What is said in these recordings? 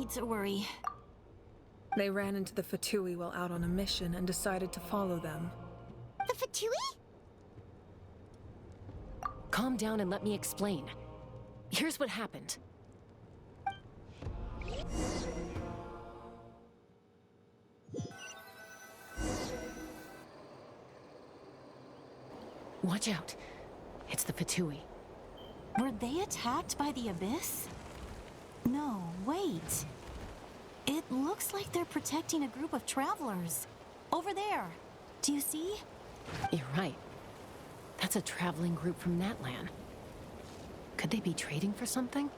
need to worry. They ran into the Fatui while out on a mission and decided to follow them. The Fatui? Calm down and let me explain. Here's what happened. Watch out. It's the Fatui. Were they attacked by the Abyss? No, wait. It looks like they're protecting a group of travelers. Over there. Do you see? You're right. That's a traveling group from Natlan. Could they be trading for something?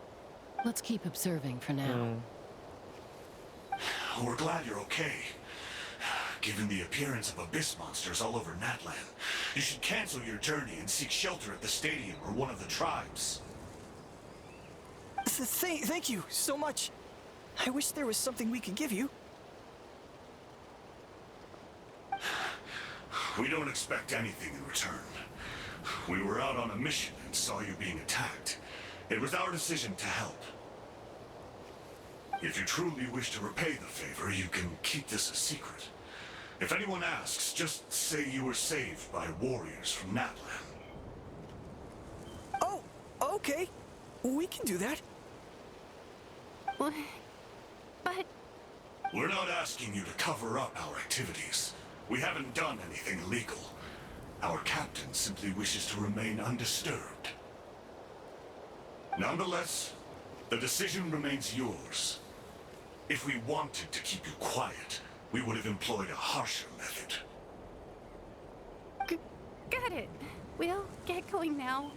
Let's keep observing for now. We're glad you're okay. Given the appearance of abyss monsters all over Natlan, you should cancel your journey and seek shelter at the stadium or one of the tribes. Thank you so much. I wish there was something we could give you. We don't expect anything in return. We were out on a mission and saw you being attacked. It was our decision to help. If you truly wish to repay the favor, you can keep this a secret. If anyone asks, just say you were saved by warriors from Natlan. Oh, okay. We can do that. But... We're not asking you to cover up our activities. We haven't done anything illegal. Our captain simply wishes to remain undisturbed. Nonetheless, the decision remains yours. If we wanted to keep you quiet, we would have employed a harsher method. Got it. We'll get going now.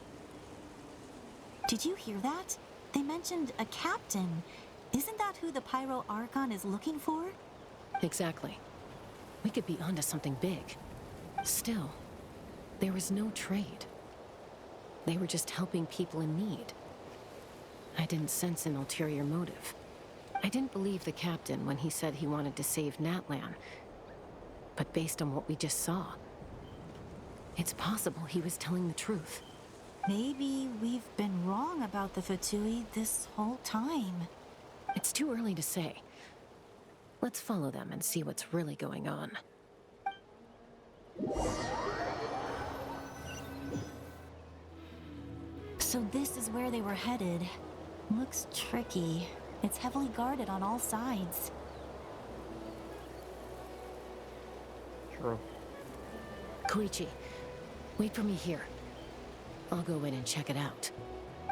Did you hear that? They mentioned a captain. Isn't that who the Pyro Archon is looking for? Exactly. We could be onto something big. Still, there was no trade. They were just helping people in need. I didn't sense an ulterior motive. I didn't believe the captain when he said he wanted to save Natlan. But based on what we just saw, it's possible he was telling the truth. Maybe we've been wrong about the Fatui this whole time. It's too early to say. Let's follow them and see what's really going on. So this is where they were headed. Looks tricky. It's heavily guarded on all sides. True. Koichi, wait for me here. I'll go in and check it out.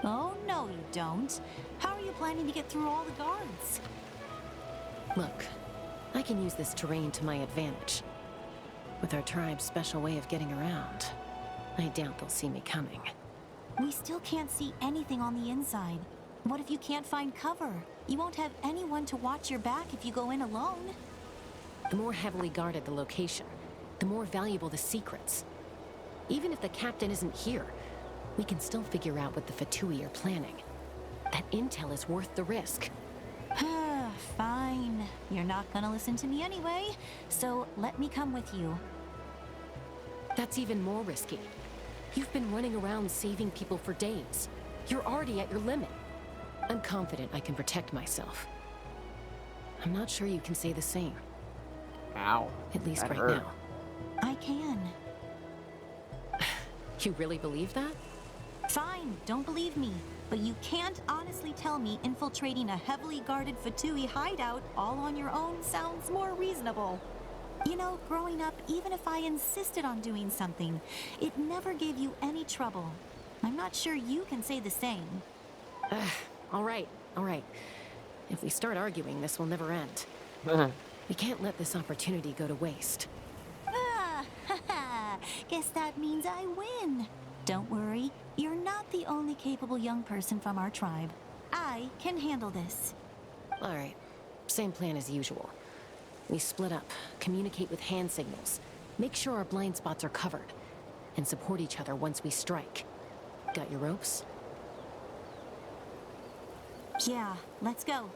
Oh, no you don't. How are you planning to get through all the guards? Look, I can use this terrain to my advantage. With our tribe's special way of getting around, I doubt they'll see me coming. We still can't see anything on the inside. What if you can't find cover? You won't have anyone to watch your back if you go in alone. The more heavily guarded the location, the more valuable the secrets. Even if the captain isn't here, we can still figure out what the Fatui are planning. That intel is worth the risk. Fine. You're not gonna listen to me anyway, so let me come with you. That's even more risky. You've been running around saving people for days. You're already at your limit. I'm confident I can protect myself. I'm not sure you can say the same. Ow. At least that right hurt. now. I can. You really believe that? Fine, don't believe me. But you can't honestly tell me infiltrating a heavily guarded Fatui hideout all on your own sounds more reasonable. You know, growing up, even if I insisted on doing something, it never gave you any trouble. I'm not sure you can say the same. All right. If we start arguing, this will never end. We can't let this opportunity go to waste. Guess that means I win. Don't worry, you're not the only capable young person from our tribe. I can handle this. All right. Same plan as usual. We split up, communicate with hand signals, make sure our blind spots are covered, and support each other once we strike. Got your ropes? Yeah, let's go.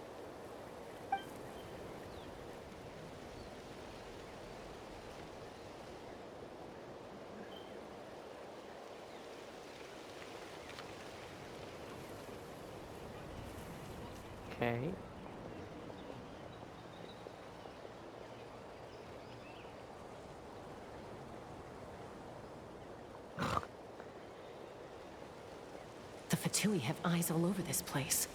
Okay. Fatui have eyes all over this place.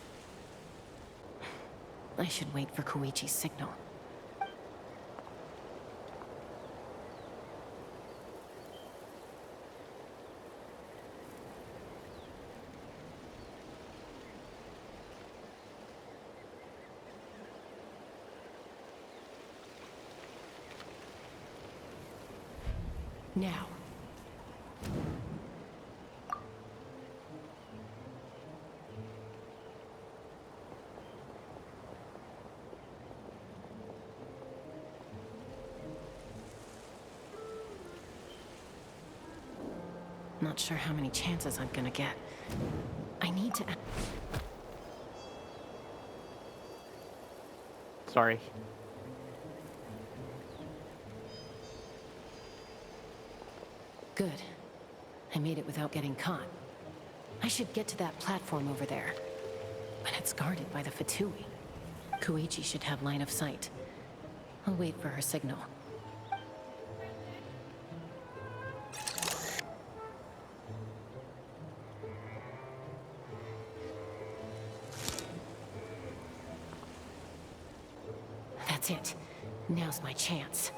I should wait for Koichi's signal. Now. Not sure how many chances I'm gonna get. I need to... Sorry. Good. I made it without getting caught. I should get to that platform over there. But it's guarded by the Fatui. Koichi should have line of sight. I'll wait for her signal. That's it. Now's my chance.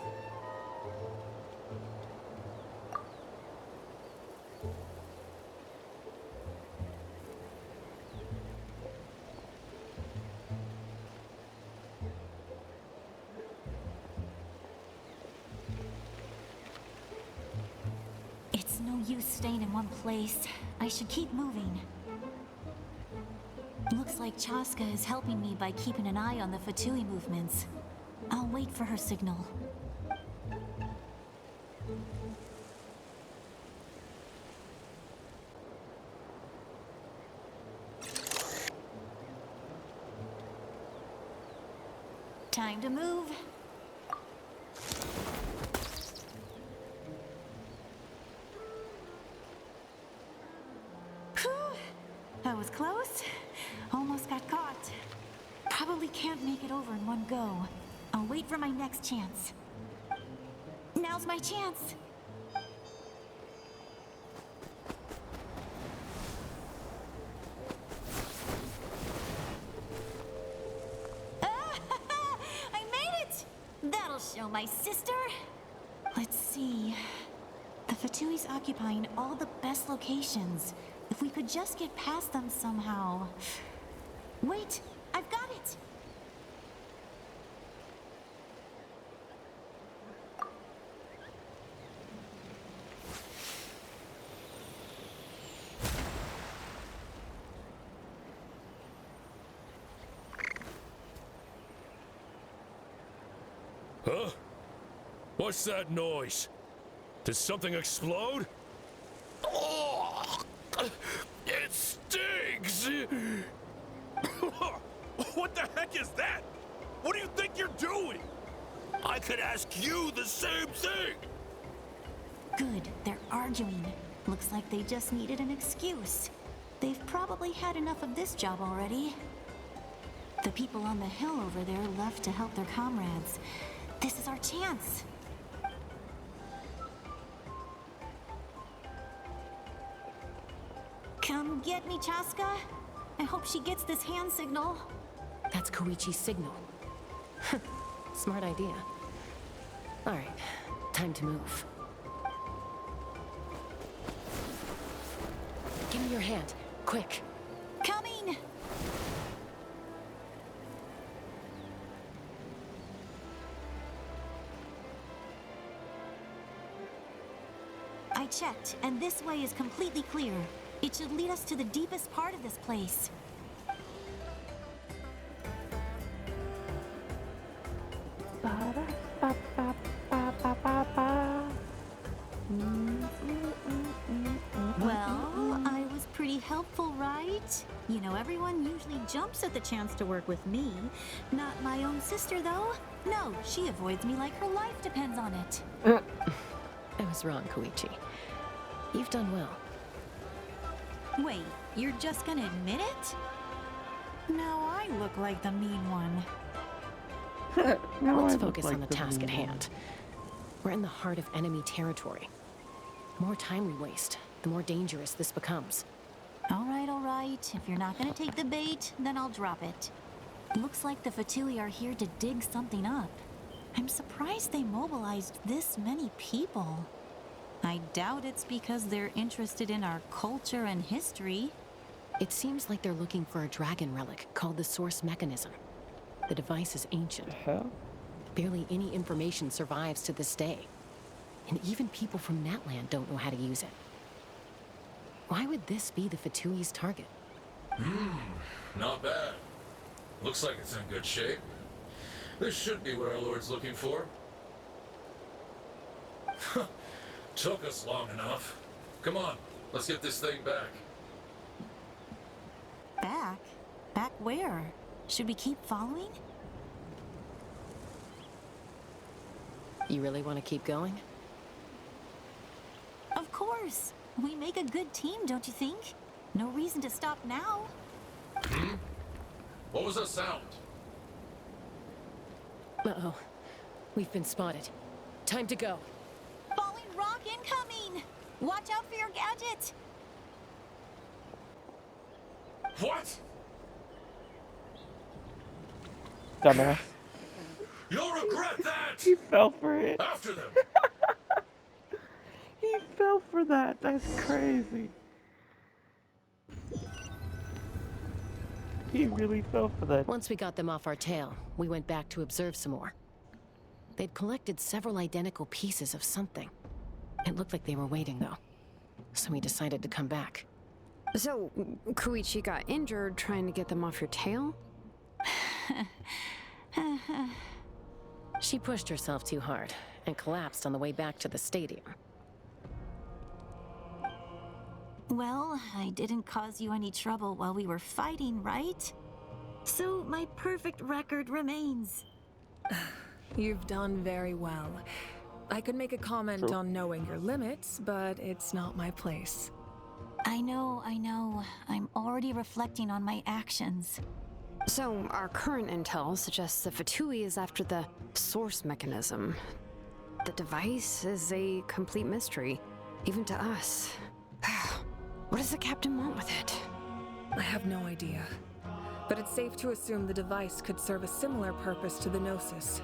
It's no use staying in one place. I should keep moving. Looks like Chaska is helping me by keeping an eye on the Fatui movements. I'll wait for her signal. Time to move. Whew. That was close. Almost got caught. Probably can't make it over in one go. I'll wait for my next chance. Now's my chance. I made it! That'll show my sister. Let's see. The Fatui's occupying all the best locations. If we could just get past them somehow. Wait, I've got it! Huh? What's that noise? Did something explode? Oh, it stinks! What the heck is that? What do you think you're doing? I could ask you the same thing! Good, they're arguing. Looks like they just needed an excuse. They've probably had enough of this job already. The people on the hill over there left to help their comrades. This is our chance. Come get me, Chaska. I hope she gets this hand signal. That's Koichi's signal. Smart idea. All right, time to move. Give me your hand, quick. Coming! I checked, and this way is completely clear. It should lead us to the deepest part of this place. Well, I was pretty helpful, right? You know, everyone usually jumps at the chance to work with me. Not my own sister, though. No, she avoids me like her life depends on it. I was wrong, Koichi. You've done well. Wait, you're just gonna admit it? Now I look like the mean one. Let's focus on the task at hand. We're in the heart of enemy territory. The more time we waste, the more dangerous this becomes. All right. If you're not gonna take the bait, then I'll drop it. Looks like the Fatui are here to dig something up. I'm surprised they mobilized this many people. I doubt it's because they're interested in our culture and history. It seems like they're looking for a dragon relic called the Source Mechanism. The device is ancient. Hell? Barely any information survives to this day. And even people from Natland don't know how to use it. Why would this be the Fatui's target? Not bad. Looks like it's in good shape. This should be what our Lord's looking for. Took us long enough. Come on, let's get this thing back. Back? Back where? Should we keep following? You really want to keep going? Of course. We make a good team, don't you think? No reason to stop now. What was that sound? Uh-oh. We've been spotted. Time to go. Falling rock incoming! Watch out for your gadget! What? Dumbass. You'll regret that! He fell for it. After them! He fell for that. That's crazy. He really fell for that. Once we got them off our tail, we went back to observe some more. They'd collected several identical pieces of something. It looked like they were waiting, though. So we decided to come back. So, Koichi got injured trying to get them off your tail? She pushed herself too hard and collapsed on the way back to the stadium. Well, I didn't cause you any trouble while we were fighting, right? So my perfect record remains. You've done very well. I could make a comment True. on knowing your limits, but it's not my place. I know. I'm already reflecting on my actions. So, our current intel suggests the Fatui is after the source mechanism. The device is a complete mystery, even to us. What does the captain want with it? I have no idea. But it's safe to assume the device could serve a similar purpose to the Gnosis.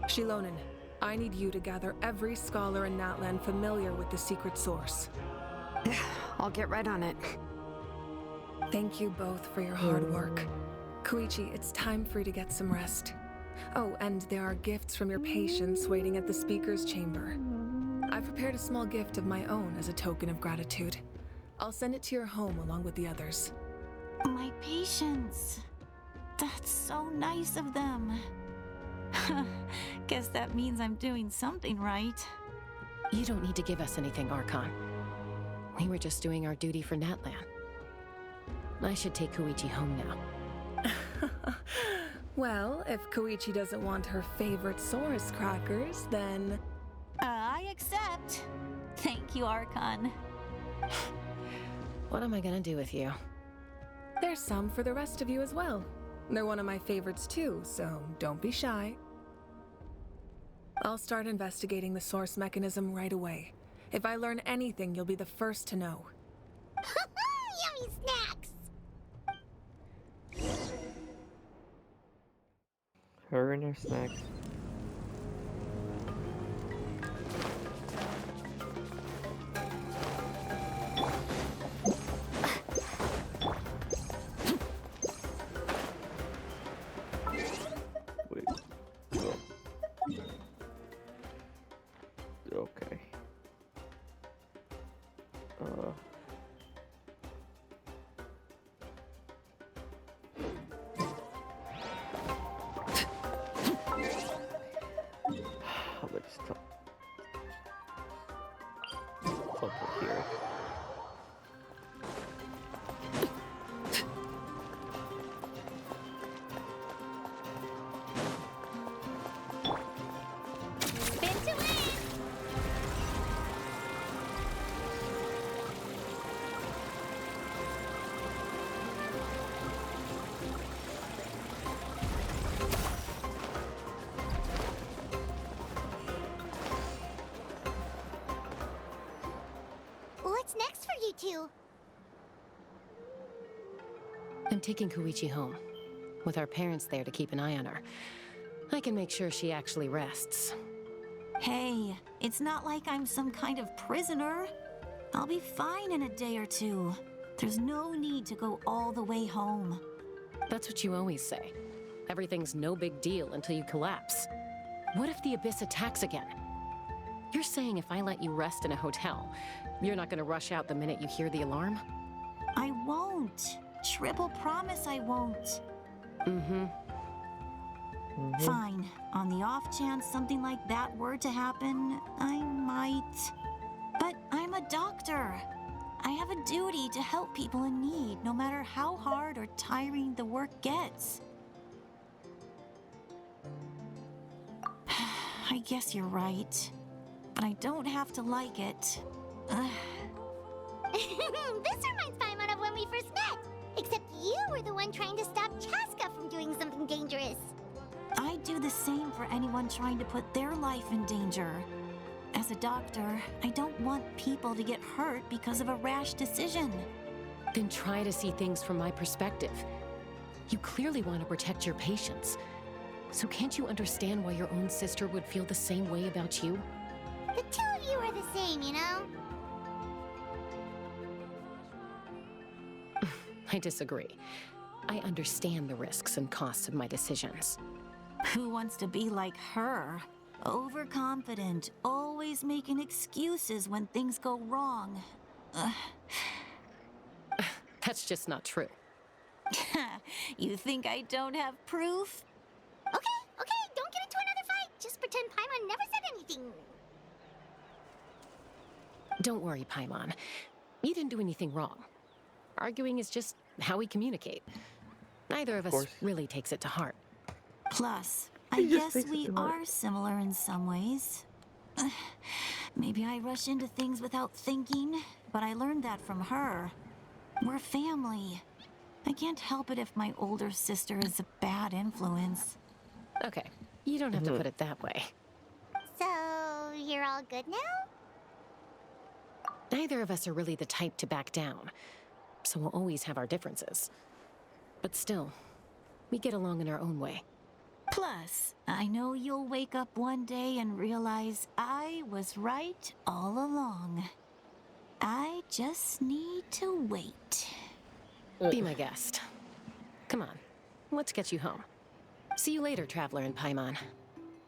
Shilonen, I need you to gather every scholar in Natland familiar with the secret source. I'll get right on it. Thank you both for your hard work. Koichi, it's time for you to get some rest. Oh, and there are gifts from your patients waiting at the speaker's chamber. I've prepared a small gift of my own as a token of gratitude. I'll send it to your home along with the others. My patience. That's so nice of them. Guess that means I'm doing something right. You don't need to give us anything, Archon. We were just doing our duty for Natland. I should take Koichi home now. Well, if Koichi doesn't want her favorite Saurus crackers, then... I accept. Thank you, Archon. What am I gonna do with you? There's some for the rest of you as well. They're one of my favorites too, so don't be shy. I'll start investigating the source mechanism right away. If I learn anything, you'll be the first to know. Yummy snacks! Her and her snacks. Wait. Oh. Okay. I'm taking Koichi home. With our parents there to keep an eye on her, I can make sure she actually rests. Hey, it's not like I'm some kind of prisoner. I'll be fine in a day or two. There's no need to go all the way home. That's what you always say. Everything's no big deal until you collapse. What if the Abyss attacks again? You're saying if I let you rest in a hotel, you're not gonna rush out the minute you hear the alarm? I won't. Triple promise I won't. Fine. On the off chance something like that were to happen, I might. But I'm a doctor. I have a duty to help people in need, no matter how hard or tiring the work gets. I guess you're right. But I don't have to like it. This reminds Paimon of when we first met. Except you were the one trying to stop Chaska from doing something dangerous. I'd do the same for anyone trying to put their life in danger. As a doctor, I don't want people to get hurt because of a rash decision. Then try to see things from my perspective. You clearly want to protect your patients. So can't you understand why your own sister would feel the same way about you? The two of you are the same, you know? I disagree. I understand the risks and costs of my decisions. Who wants to be like her? Overconfident, always making excuses when things go wrong. That's just not true. You think I don't have proof? Okay, don't get into another fight. Just pretend Paimon never said anything. Don't worry, Paimon. You didn't do anything wrong. Arguing is just how we communicate. Neither of us really takes it to heart. Plus, I guess we are similar in some ways. Maybe I rush into things without thinking, but I learned that from her. We're family. I can't help it if my older sister is a bad influence. Okay, you don't have to put it that way. So, you're all good now? Neither of us are really the type to back down, so we'll always have our differences. But still, we get along in our own way. Plus, I know you'll wake up one day and realize I was right all along. I just need to wait. Be my guest. Come on, let's get you home. See you later, Traveler and Paimon.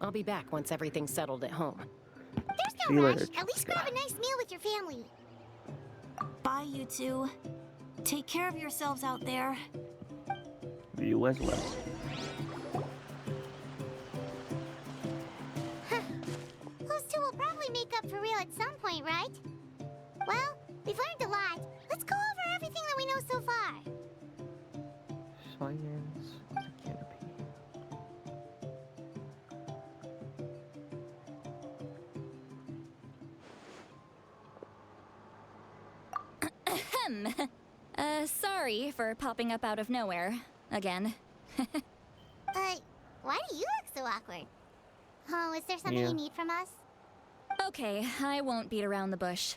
I'll be back once everything's settled at home. There's no rush. At least grab a nice meal with your family. Bye, you two. Take care of yourselves out there. You as well. Those two will probably make up for real at some point, right? Well, we've learned a lot. Let's go over everything that we know so far. Science, canopy. Sorry for popping up out of nowhere. Again. Why do you look so awkward? Oh, is there something you need from us? Okay, I won't beat around the bush.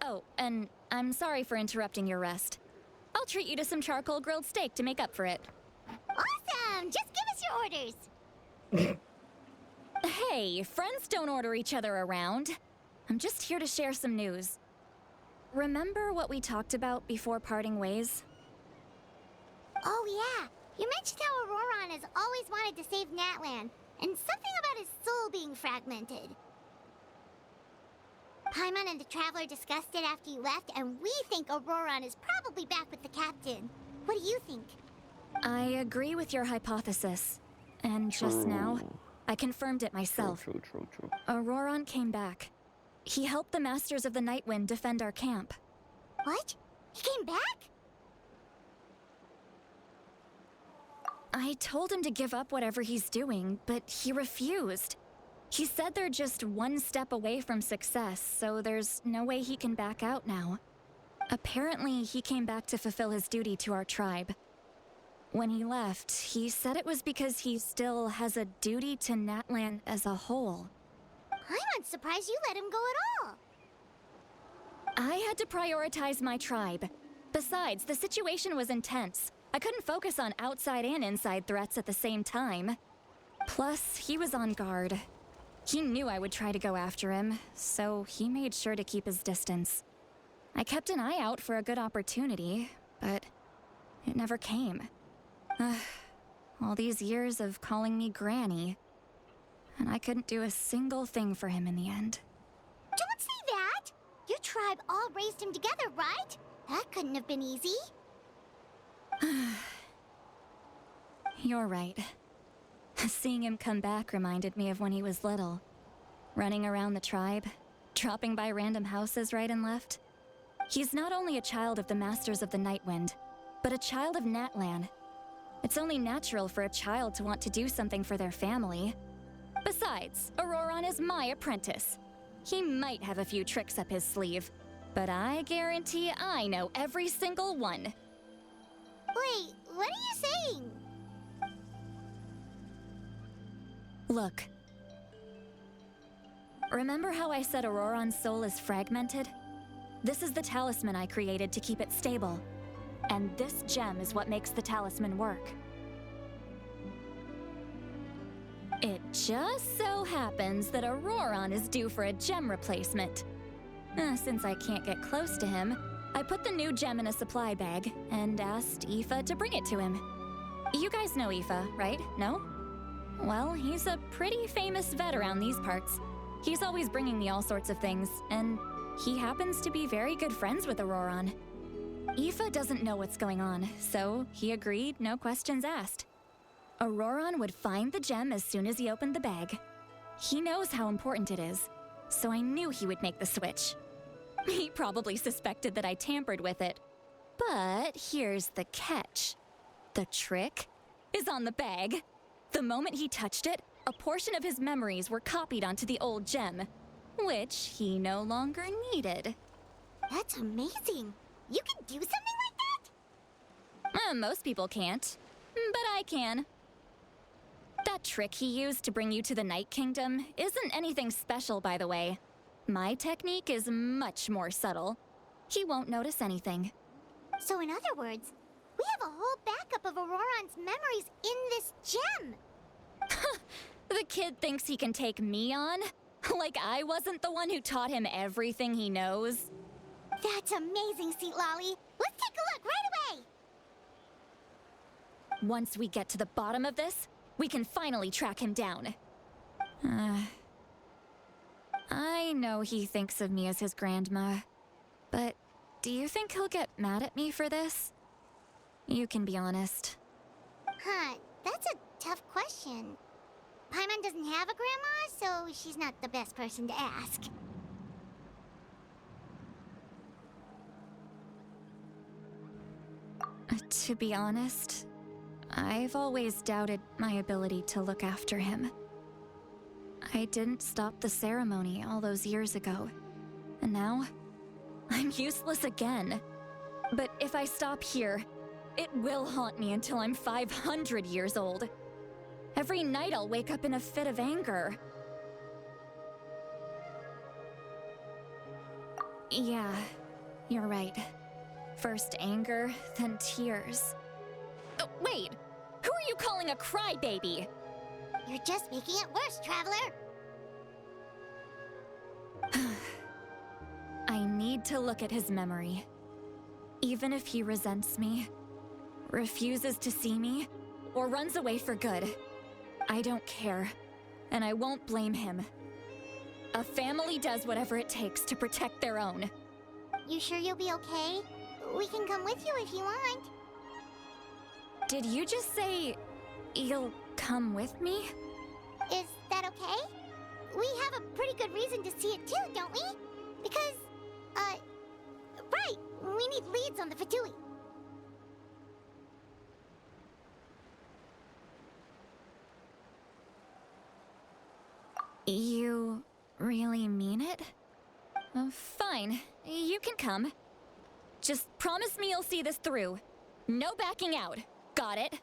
Oh, and I'm sorry for interrupting your rest. I'll treat you to some charcoal grilled steak to make up for it. Awesome! Just give us your orders. Hey, friends don't order each other around. I'm just here to share some news. Remember what we talked about before parting ways? Oh yeah, you mentioned how Ororon has always wanted to save Natlan, and something about his soul being fragmented. Paimon and the Traveler discussed it after you left, and we think Ororon is probably back with the Captain. What do you think? I agree with your hypothesis. And just now, I confirmed it myself. True. Ororon came back. He helped the Masters of the Nightwind defend our camp. What? He came back? I told him to give up whatever he's doing, but he refused. He said they're just one step away from success, so there's no way he can back out now. Apparently, he came back to fulfill his duty to our tribe. When he left, he said it was because he still has a duty to Natlan as a whole. I'm not surprised you let him go at all. I had to prioritize my tribe. Besides, the situation was intense. I couldn't focus on outside and inside threats at the same time. Plus, he was on guard. He knew I would try to go after him, so he made sure to keep his distance. I kept an eye out for a good opportunity, but it never came. All these years of calling me Granny, and I couldn't do a single thing for him in the end. Don't say that! Your tribe all raised him together, right? That couldn't have been easy. You're right. Seeing him come back reminded me of when he was little. Running around the tribe, dropping by random houses right and left. He's not only a child of the Masters of the Nightwind, but a child of Natlan. It's only natural for a child to want to do something for their family. Besides, Ororon is my apprentice. He might have a few tricks up his sleeve, but I guarantee I know every single one. Wait, what are you saying? Look. Remember how I said Ororon's soul is fragmented? This is the talisman I created to keep it stable. And this gem is what makes the talisman work. It just so happens that Ororon is due for a gem replacement. Since I can't get close to him, I put the new gem in a supply bag and asked Aoife to bring it to him. You guys know Aoife, right? No? Well, he's a pretty famous vet around these parts. He's always bringing me all sorts of things, and he happens to be very good friends with Ororon. Aoife doesn't know what's going on, so he agreed, no questions asked. Ororon would find the gem as soon as he opened the bag. He knows how important it is, so I knew he would make the switch. He probably suspected that I tampered with it. But here's the catch. The trick is on the bag. The moment he touched it, a portion of his memories were copied onto the old gem, which he no longer needed. That's amazing. You can do something like that? Most people can't, but I can. That trick he used to bring you to the Night Kingdom isn't anything special, by the way. My technique is much more subtle. He won't notice anything. So in other words, we have a whole backup of Ororon's memories in this gem. The kid thinks he can take me on? Like I wasn't the one who taught him everything he knows? That's amazing, Seat Lolly. Let's take a look right away. Once we get to the bottom of this, we can finally track him down. I know he thinks of me as his grandma, but do you think he'll get mad at me for this? You can be honest. Huh, that's a tough question. Paimon doesn't have a grandma, so she's not the best person to ask. To be honest, I've always doubted my ability to look after him. I didn't stop the ceremony all those years ago, and now I'm useless again. But if I stop here, it will haunt me until I'm 500 years old. Every night I'll wake up in a fit of anger. Yeah, you're right. First anger, then tears. Oh, wait! Who are you calling a crybaby? You're just making it worse, Traveler. I need to look at his memory. Even if he resents me, refuses to see me, or runs away for good, I don't care, and I won't blame him. A family does whatever it takes to protect their own. You sure you'll be okay? We can come with you if you want. Did you just say you'll come with me? Is that okay? We have a pretty good reason to see it too, don't we? Because, right, we need leads on the Fatui. You really mean it? Fine, you can come. Just promise me you'll see this through. No backing out. Got it?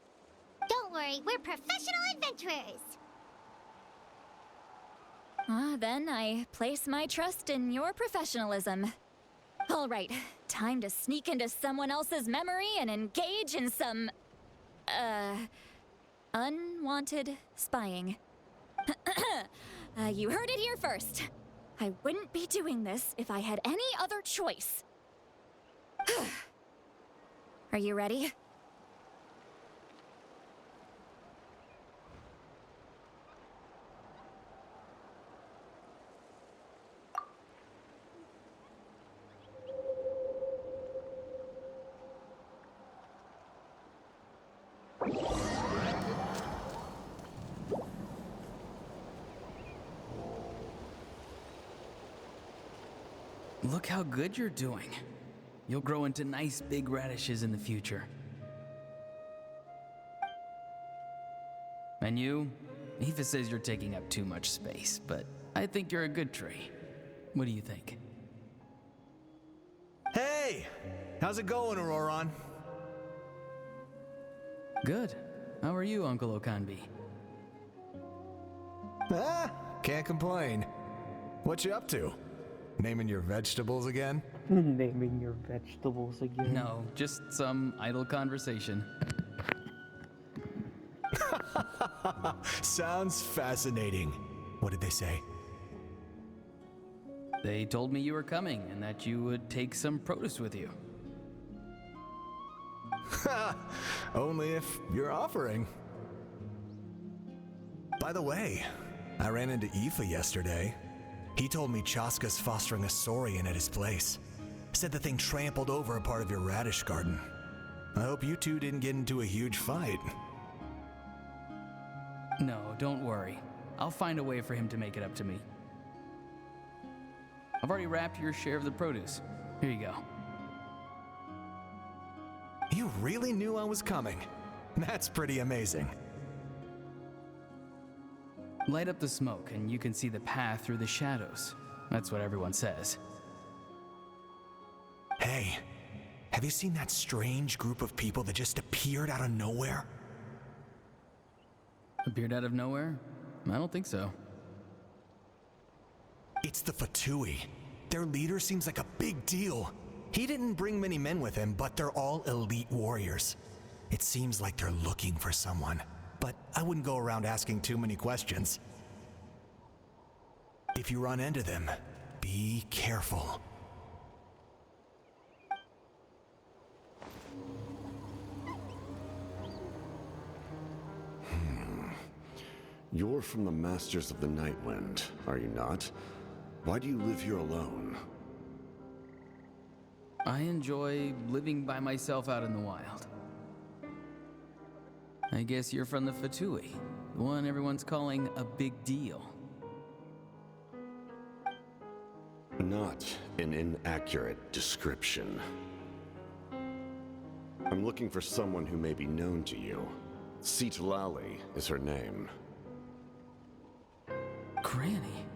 Don't worry, we're professional adventurers. Then I place my trust in your professionalism. All right, time to sneak into someone else's memory and engage in some Unwanted spying. You heard it here first. I wouldn't be doing this if I had any other choice. Are you ready? Look how good you're doing. You'll grow into nice big radishes in the future. And you? Aoife says you're taking up too much space, but I think you're a good tree. What do you think? Hey! How's it going, Ororon? Good. How are you, Uncle Okanbi? Ah, can't complain. What you up to? Naming your vegetables again? Naming your vegetables again? No, just some idle conversation. Sounds fascinating. What did they say? They told me you were coming and that you would take some produce with you. Only if you're offering. By the way, I ran into Aoife yesterday. He told me Chaska's fostering a saurian at his place. Said the thing trampled over a part of your radish garden. I hope you two didn't get into a huge fight. No, don't worry. I'll find a way for him to make it up to me. I've already wrapped your share of the produce. Here you go. You really knew I was coming. That's pretty amazing. Light up the smoke and you can see the path through the shadows. That's what everyone says. Hey, have you seen that strange group of people that just appeared out of nowhere? Appeared out of nowhere? I don't think so. It's the Fatui. Their leader seems like a big deal. He didn't bring many men with him, but they're all elite warriors. It seems like they're looking for someone, but I wouldn't go around asking too many questions. If you run into them, be careful. You're from the Masters of the Nightwind, are you not? Why do you live here alone? I enjoy living by myself out in the wild. I guess you're from the Fatui, the one everyone's calling a big deal. Not an inaccurate description. I'm looking for someone who may be known to you. Citlali is her name. Granny?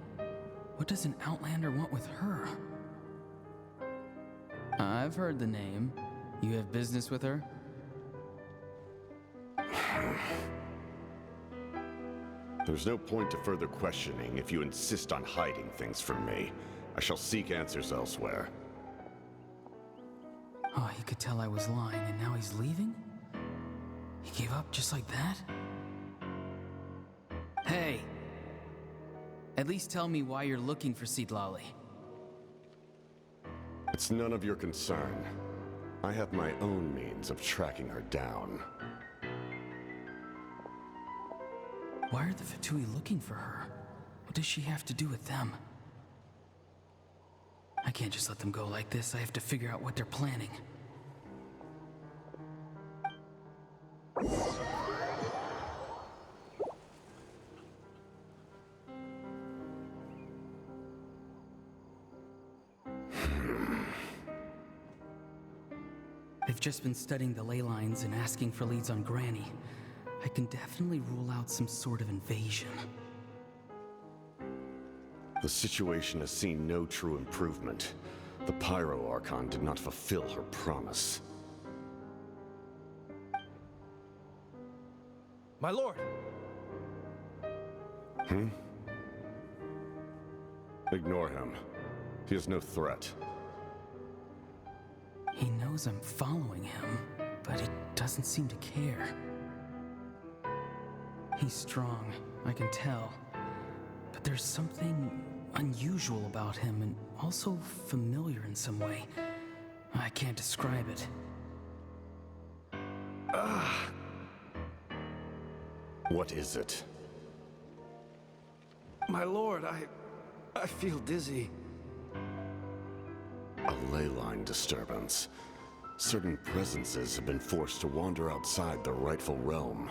What does an Outlander want with her? I've heard the name. You have business with her? There's no point to further questioning if you insist on hiding things from me. I shall seek answers elsewhere. Oh, he could tell I was lying and now he's leaving? He gave up just like that? Hey! At least tell me why you're looking for Citlali. It's none of your concern. I have my own means of tracking her down. Why are the Fatui looking for her? What does she have to do with them? I can't just let them go like this. I have to figure out what they're planning. I've just been studying the ley lines and asking for leads on Granny. I can definitely rule out some sort of invasion. The situation has seen no true improvement. The Pyro Archon did not fulfill her promise. My lord! Ignore him. He is no threat. He knows I'm following him, but he doesn't seem to care. He's strong, I can tell. But there's something unusual about him and also familiar in some way. I can't describe it. What is it? My lord, I feel dizzy. A ley line disturbance. Certain presences have been forced to wander outside their rightful realm.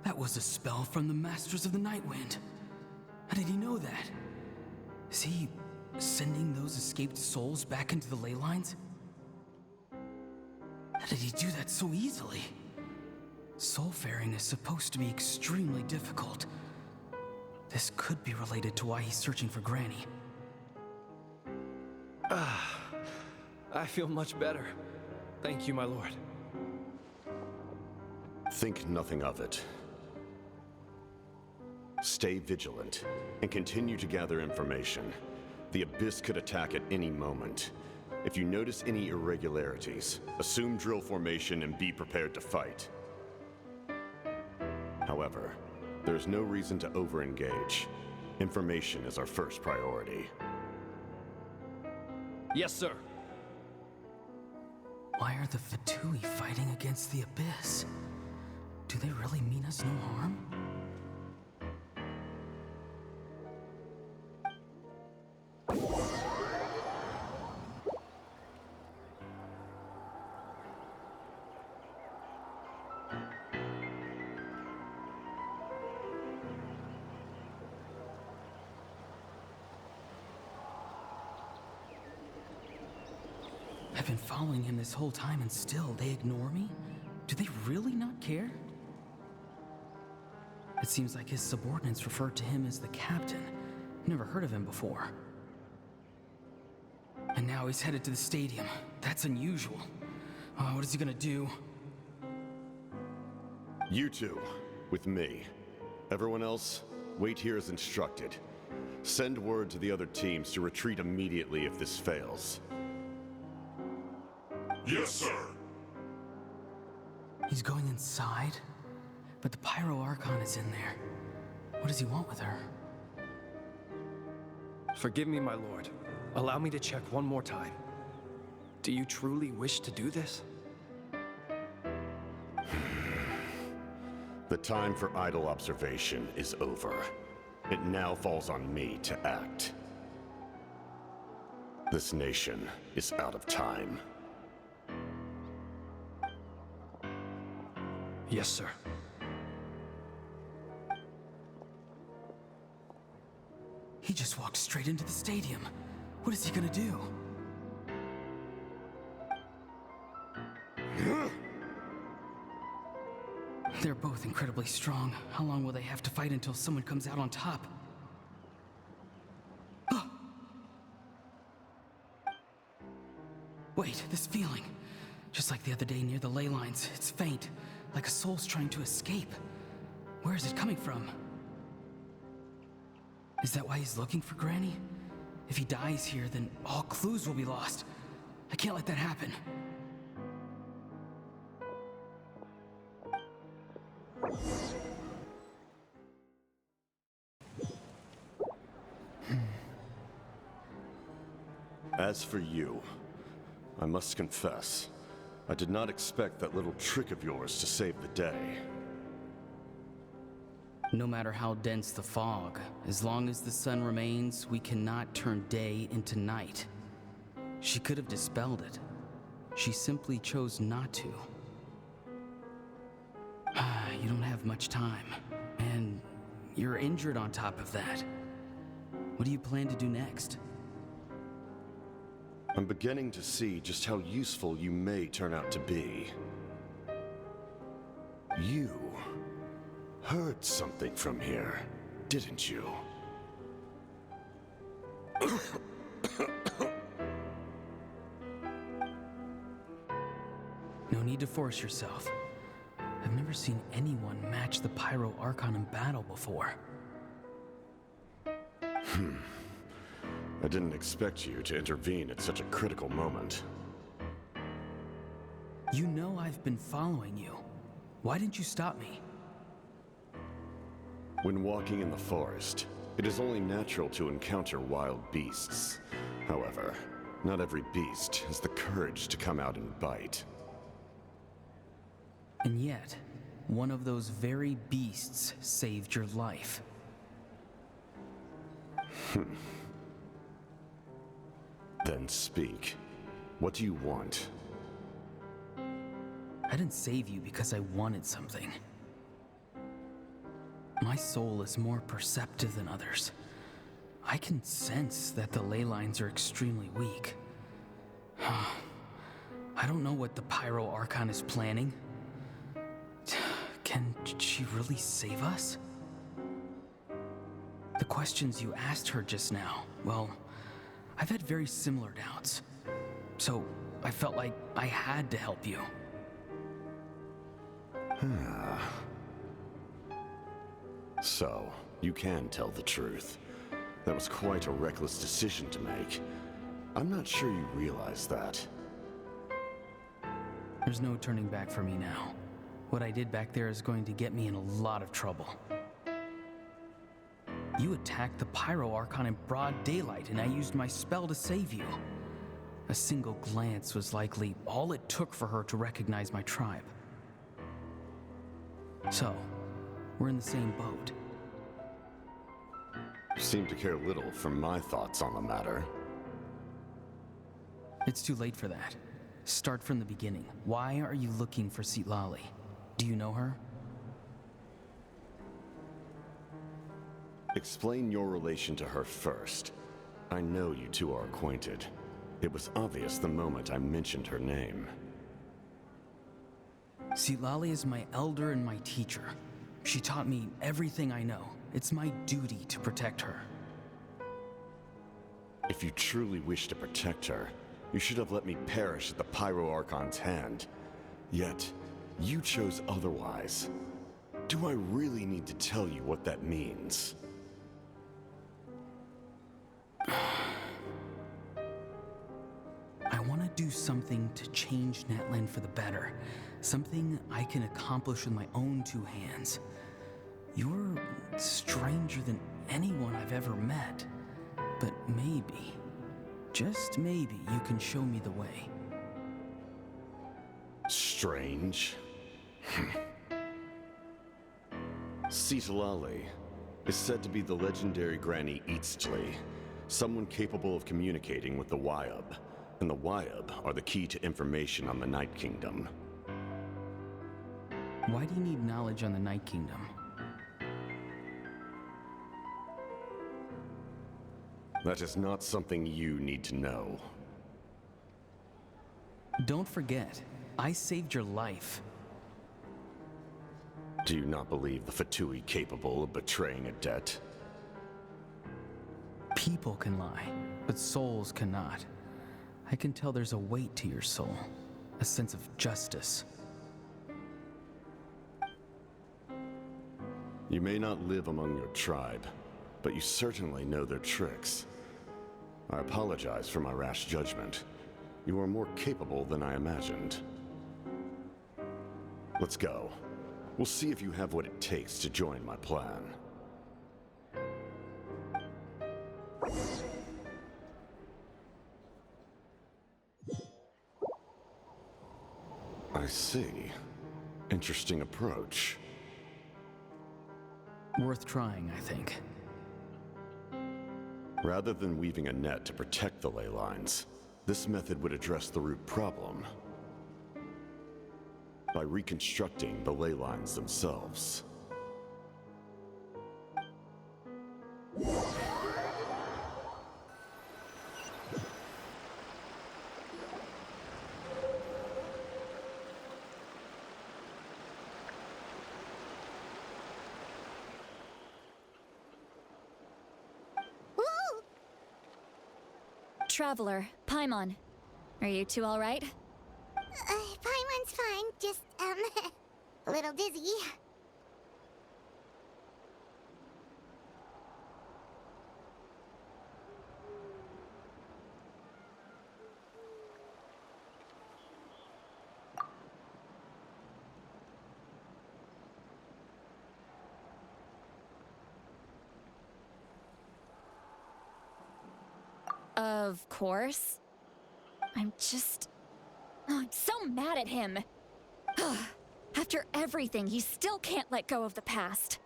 That was a spell from the Masters of the Nightwind. How did he know that? Is he sending those escaped souls back into the ley lines? How did he do that so easily? Soulfaring is supposed to be extremely difficult. This could be related to why he's searching for Granny. I feel much better. Thank you, my lord. Think nothing of it. Stay vigilant and continue to gather information. The Abyss could attack at any moment. If you notice any irregularities, assume drill formation and be prepared to fight. However, there's no reason to over-engage. Information is our first priority. Yes, sir. Why are the Fatui fighting against the Abyss? Do they really mean us no harm? I've been following him this whole time and still they ignore me? Do they really not care? It seems like his subordinates referred to him as the captain. Never heard of him before. And now he's headed to the stadium. That's unusual. What is he gonna do? You two, with me. Everyone else, wait here as instructed. Send word to the other teams to retreat immediately if this fails. Yes, sir. He's going inside? But the Pyro Archon is in there. What does he want with her? Forgive me, my lord. Allow me to check one more time. Do you truly wish to do this? The time for idle observation is over. It now falls on me to act. This nation is out of time. Yes, sir. He just walked straight into the stadium. What is he gonna do? They're both incredibly strong. How long will they have to fight until someone comes out on top? Wait, this feeling. Just like the other day near the ley lines, it's faint, like a soul's trying to escape. Where is it coming from? Is that why he's looking for Granny? If he dies here, then all clues will be lost. I can't let that happen. As for you, I must confess, I did not expect that little trick of yours to save the day. No matter how dense the fog, as long as the sun remains, we cannot turn day into night. She could have dispelled it. She simply chose not to. You don't have much time, and you're injured on top of that. What do you plan to do next? I'm beginning to see just how useful you may turn out to be. You heard something from here, didn't you? No need to force yourself. I've never seen anyone match the Pyro Archon in battle before. I didn't expect you to intervene at such a critical moment. You know I've been following you. Why didn't you stop me? When walking in the forest, it is only natural to encounter wild beasts. However, not every beast has the courage to come out and bite. And yet, one of those very beasts saved your life. Then speak. What do you want? I didn't save you because I wanted something. My soul is more perceptive than others. I can sense that the ley lines are extremely weak. I don't know what the Pyro Archon is planning. Can she really save us? The questions you asked her just now, well, I've had very similar doubts. So I felt like I had to help you. So, you can tell the truth. That was quite a reckless decision to make. I'm not sure you realize that. There's no turning back for me now. What I did back there is going to get me in a lot of trouble. You attacked the Pyro Archon in broad daylight, and I used my spell to save you. A single glance was likely all it took for her to recognize my tribe. So, we're in the same boat. You seem to care little for my thoughts on the matter. It's too late for that. Start from the beginning. Why are you looking for Citlali? Do you know her? Explain your relation to her first. I know you two are acquainted. It was obvious the moment I mentioned her name. Citlali is my elder and my teacher. She taught me everything I know. It's my duty to protect her. If you truly wish to protect her, you should have let me perish at the Pyro Archon's hand. Yet, you chose otherwise. Do I really need to tell you what that means? I want to do something to change Natlan for the better. Something I can accomplish with my own two hands. You're stranger than anyone I've ever met. But maybe, just maybe, you can show me the way. Strange? Citlali is said to be the legendary Granny Eastly, someone capable of communicating with the Wyub, and the Wyub are the key to information on the Night Kingdom. Why do you need knowledge on the Night Kingdom? That is not something you need to know. Don't forget, I saved your life. Do you not believe the Fatui capable of betraying a debt? People can lie, but souls cannot. I can tell there's a weight to your soul, a sense of justice. You may not live among your tribe, but you certainly know their tricks. I apologize for my rash judgment. You are more capable than I imagined. Let's go. We'll see if you have what it takes to join my plan. I see. Interesting approach. Worth trying, I think. Rather than weaving a net to protect the ley lines, this method would address the root problem by reconstructing the ley lines themselves. Traveler, Paimon. Are you two all right? Paimon's fine, just, a little dizzy. Of course. I'm so mad at him. After everything, he still can't let go of the past.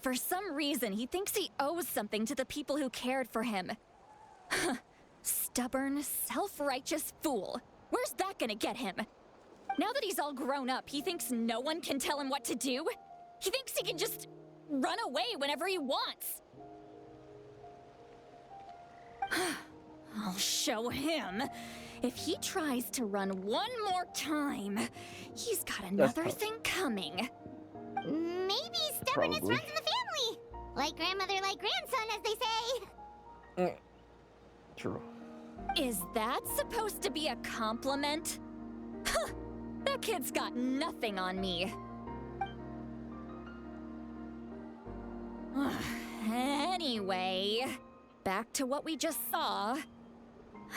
For some reason, he thinks he owes something to the people who cared for him. Stubborn, self-righteous fool. Where's that gonna get him? Now that he's all grown up, he thinks no one can tell him what to do? He thinks he can just run away whenever he wants. I'll show him. If he tries to run one more time, he's got another thing coming. Maybe stubbornness runs in the family. Like grandmother, like grandson, as they say. True. Is that supposed to be a compliment? Huh, that kid's got nothing on me. Anyway, back to what we just saw.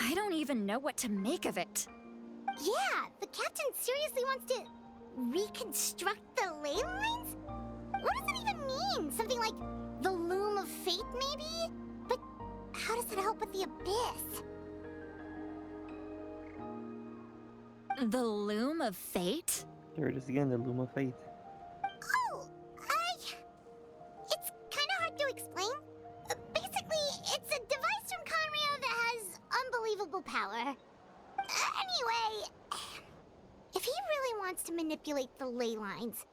I don't even know what to make of it. Yeah, the captain seriously wants to reconstruct the ley lines? What does that even mean? Something like the loom of fate, maybe? But how does that help with the abyss? The loom of fate? There it is again, the loom of fate. Oh, it's kind of hard to explain. Basically, it's a device from Conrio that has unbelievable power. Anyway, if he really wants to manipulate the ley lines,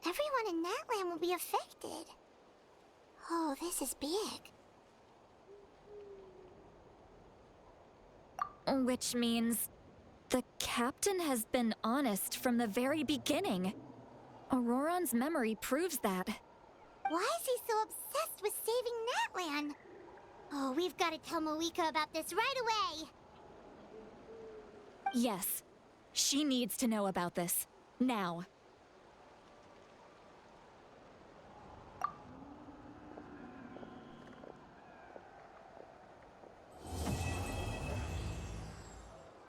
everyone in Natlan will be affected. Oh, this is big. Which means the captain has been honest from the very beginning. Ororon's memory proves that. Why is he so obsessed with saving Natlan? Oh, we've got to tell Moeka about this right away. Yes, she needs to know about this. Now.